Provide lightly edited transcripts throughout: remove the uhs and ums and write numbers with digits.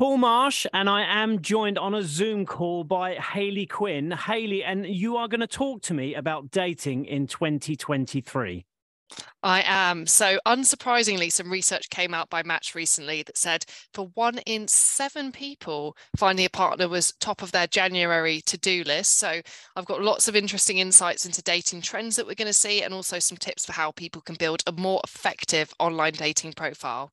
Paul Marsh, and I am joined on a Zoom call by Hayley Quinn. Hayley, and you are going to talk to me about dating in 2023. I am. So, unsurprisingly, some research came out by Match recently that said for 1 in 7 people, finding a partner was top of their January to-do list. So, I've got lots of interesting insights into dating trends that we're going to see, and also some tips for how people can build a more effective online dating profile.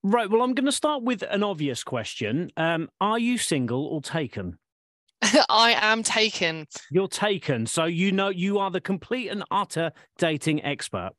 Right. Well, I'm going to start with an obvious question. Are you single or taken? I am taken. You're taken. So you know you are the complete and utter dating expert.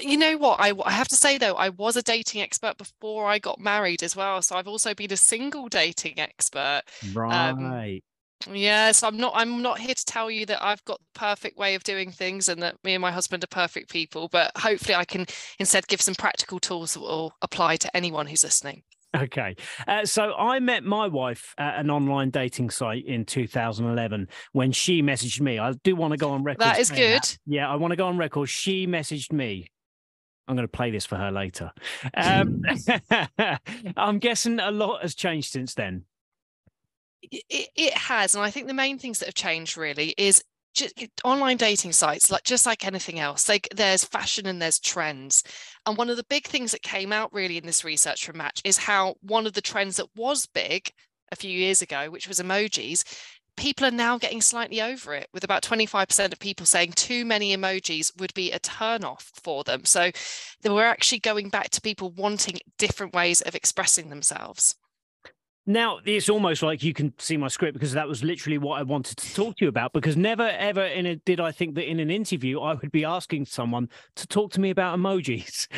You know what? I have to say, though, I was a dating expert before I got married as well. So I've also been a single dating expert. Um, Right. yeah, so I'm not here to tell you that I've got the perfect way of doing things and that me and my husband are perfect people, but hopefully I can instead give some practical tools that will apply to anyone who's listening. Okay. So I met my wife at an online dating site in 2011 when she messaged me. I do want to go on record. That is saying good. that. Yeah, I want to go on record. She messaged me. I'm going to play this for her later. I'm guessing a lot has changed since then. It has, and I think the main things that have changed really is just online dating sites, just like anything else. Like there's fashion and there's trends. And one of the big things that came out really in this research from Match is how one of the trends that was big a few years ago, which was emojis, people are now getting slightly over it, with about 25% of people saying too many emojis would be a turn off for them. So they were actually going back to people wanting different ways of expressing themselves. Now, it's almost like you can see my script because that was literally what I wanted to talk to you about, because never, ever did I think that in an interview I would be asking someone to talk to me about emojis.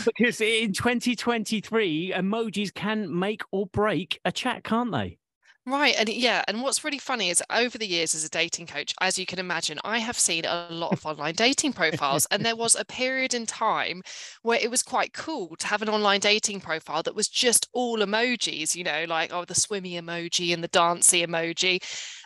Because in 2023, emojis can make or break a chat, can't they? Right. And yeah, and what's really funny is over the years as a dating coach, as you can imagine, I have seen a lot of online dating profiles. And there was a period in time where it was quite cool to have an online dating profile that was just all emojis, like, oh, the swimmy emoji and the dancey emoji.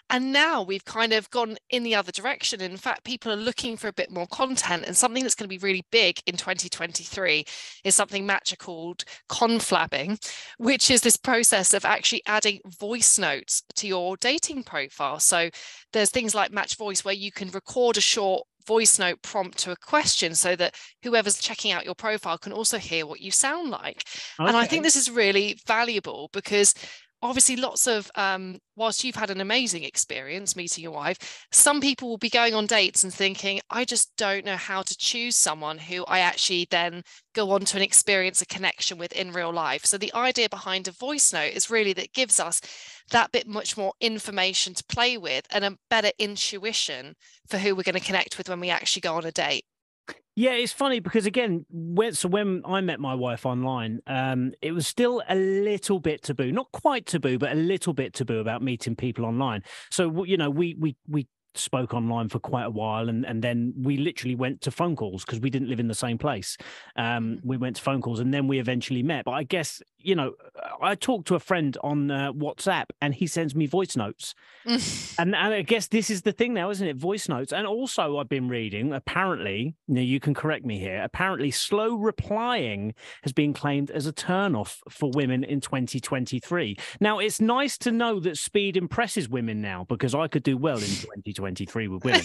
And now we've kind of gone in the other direction. In fact, people are looking for a bit more content, and something that's going to be really big in 2023 is something Match are called conflabbing, which is this process of actually adding voice notes to your dating profile. So there's things like Match Voice where you can record a short voice note prompt to a question so that whoever's checking out your profile can also hear what you sound like. Okay. And I think this is really valuable because obviously lots of whilst you've had an amazing experience meeting your wife, some people will be going on dates and thinking, I just don't know how to choose someone who I actually then go on to and experience a connection with in real life. So the idea behind a voice note is really that it gives us that bit much more information to play with and a better intuition for who we're going to connect with when we actually go on a date. Yeah, it's funny because, again, when I met my wife online, it was still a little bit taboo, not quite taboo, but a little bit taboo about meeting people online. So, we spoke online for quite a while, and then we literally went to phone calls because we didn't live in the same place. We went to phone calls and then we eventually met. But I guess, I talked to a friend on WhatsApp and he sends me voice notes. And I guess this is the thing now, isn't it? Voice notes. And also I've been reading, apparently, you can correct me here, apparently slow replying has been claimed as a turnoff for women in 2023. Now, it's nice to know that speed impresses women now, because I could do well in 2023 with women.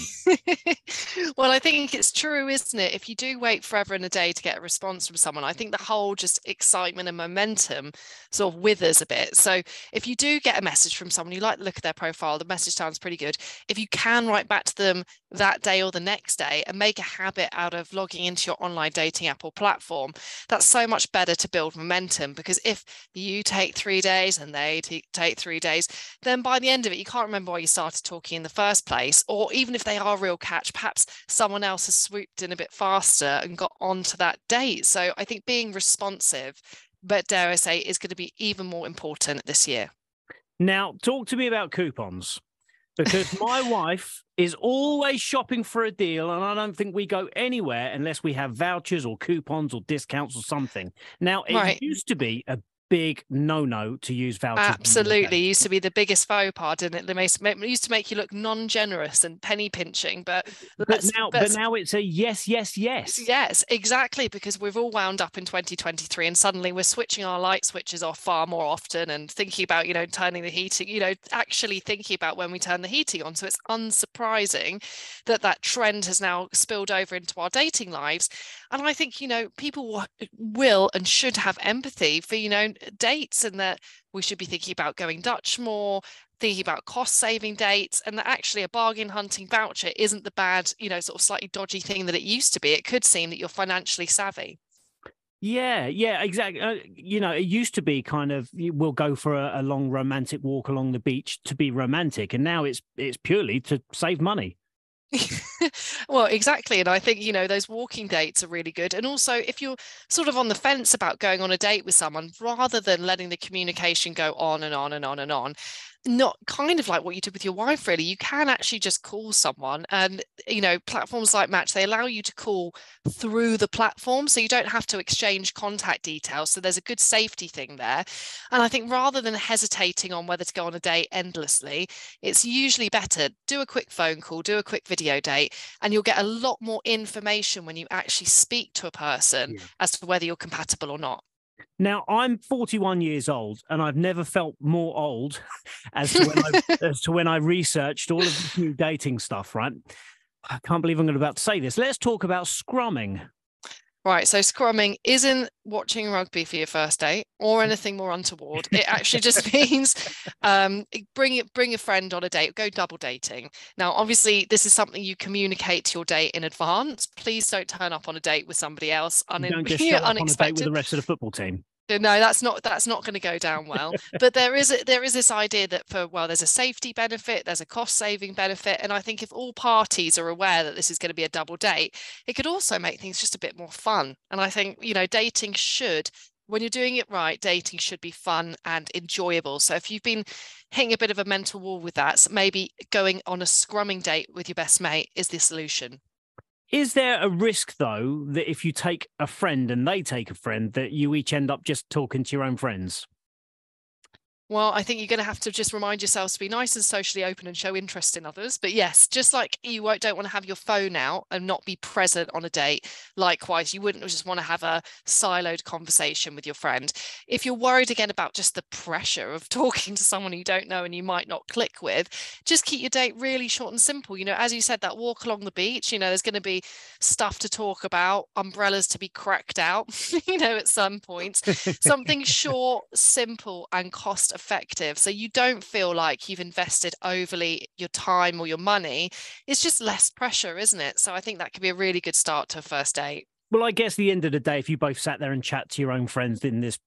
Well, I think it's true, isn't it? If you do wait forever and a day to get a response from someone, I think the whole just excitement and momentum sort of withers a bit. So if you do get a message from someone, you like the look at their profile, the message sounds pretty good. If you can write back to them that day or the next day and make a habit out of logging into your online dating app or platform, that's so much better to build momentum, because if you take 3 days and they take 3 days, then by the end of it, you can't remember why you started talking in the first place. Or even if they are a real catch, perhaps someone else has swooped in a bit faster and got onto that date. So I think being responsive, but dare I say, is going to be even more important this year. Now, talk to me about coupons, because my wife is always shopping for a deal, and I don't think we go anywhere unless we have vouchers or coupons or discounts or something. Now, it Right. used to be a big no-no to use vouchers. Absolutely. It used to be the biggest faux pas, didn't it? It used to make you look non-generous and penny pinching, but now it's a yes, yes, yes. Yes, exactly, because we've all wound up in 2023 and suddenly we're switching our light switches off far more often and thinking about, turning the heating, actually thinking about when we turn the heating on. So it's unsurprising that that trend has now spilled over into our dating lives. And I think, people will and should have empathy for, dates, and that we should be thinking about going Dutch more, thinking about cost saving dates, and that actually a bargain hunting voucher isn't the bad, sort of slightly dodgy thing that it used to be. It could seem that you're financially savvy. Yeah, exactly. It used to be kind of, we'll go for a long romantic walk along the beach to be romantic. And now it's purely to save money. Well, exactly. And I think, those walking dates are really good. And also, if you're sort of on the fence about going on a date with someone, rather than letting the communication go on and on and on and on, not kind of like what you did with your wife, really, you can actually just call someone. And, platforms like Match, they allow you to call through the platform, so you don't have to exchange contact details. So there's a good safety thing there. And I think rather than hesitating on whether to go on a date endlessly, it's usually better do a quick phone call, do a quick video date, and you'll get a lot more information when you actually speak to a person as to whether you're compatible or not. Now, I'm 41 years old, and I've never felt more old as to when I researched all of this new dating stuff, right? I can't believe I'm about to say this. Let's talk about scrumming. Right, so scrumming isn't watching rugby for your first date or anything more untoward. It actually just means bring a friend on a date, go double dating. Now, obviously, this is something you communicate to your date in advance. Please don't turn up on a date with somebody else don't just show up on a date with the rest of the football team. No, that's not going to go down well. But there is this idea that there's a safety benefit, there's a cost saving benefit, and I think if all parties are aware that this is going to be a double date, it could also make things just a bit more fun. And I think dating should, when you're doing it right, dating should be fun and enjoyable. So if you've been hitting a bit of a mental wall with that, so maybe going on a scrumming date with your best mate is the solution. Is there a risk, though, that if you take a friend and they take a friend, that you each end up just talking to your own friends? Well, I think you're going to have to just remind yourselves to be nice and socially open and show interest in others. But yes, just like you don't want to have your phone out and not be present on a date, likewise, you wouldn't just want to have a siloed conversation with your friend. If you're worried again about just the pressure of talking to someone you don't know and you might not click with, just keep your date really short and simple. As you said, that walk along the beach, there's going to be stuff to talk about, umbrellas to be cracked out, at some points. Something short, simple, and cost effective, so you don't feel like you've invested overly your time or your money. It's just less pressure, isn't it? So I think that could be a really good start to a first date. Well, I guess at the end of the day, if you both sat there and chat to your own friends, then this,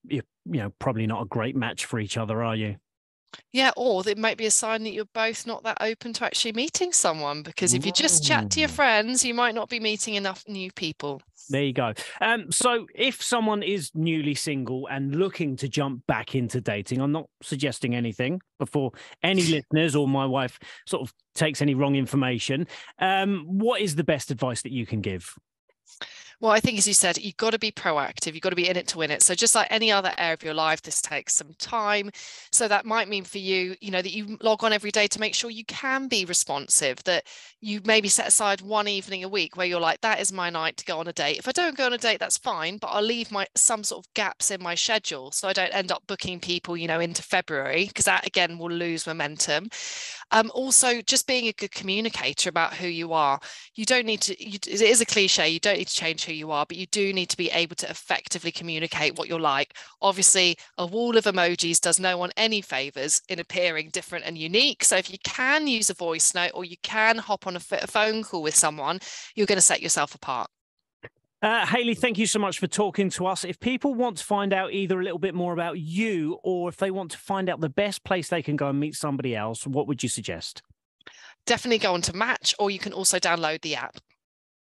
probably not a great match for each other, are you? Yeah, or it might be a sign that you're both not that open to actually meeting someone, because if you just chat to your friends, you might not be meeting enough new people. There you go. So if someone is newly single and looking to jump back into dating, I'm not suggesting anything before any listeners or my wife sort of takes any wrong information. What is the best advice that you can give? Well, I think, as you said, you've got to be proactive. You've got to be in it to win it. So just like any other area of your life, this takes some time. So that might mean for you, that you log on every day to make sure you can be responsive, that you maybe set aside one evening a week where you're like, that is my night to go on a date. If I don't go on a date, that's fine, but I'll leave some sort of gaps in my schedule so I don't end up booking people, into February, because that again will lose momentum. Also, just being a good communicator about who you are. You don't need to, it is a cliche, you don't need to change who you are, but you do need to be able to effectively communicate what you're like. Obviously, a wall of emojis does no one any favors in appearing different and unique. So if you can use a voice note or you can hop on a phone call with someone, you're going to set yourself apart. Hayley, thank you so much for talking to us. If people want to find out either a little bit more about you or if they want to find out the best place they can go and meet somebody else, what would you suggest? Definitely go on to Match, or you can also download the app.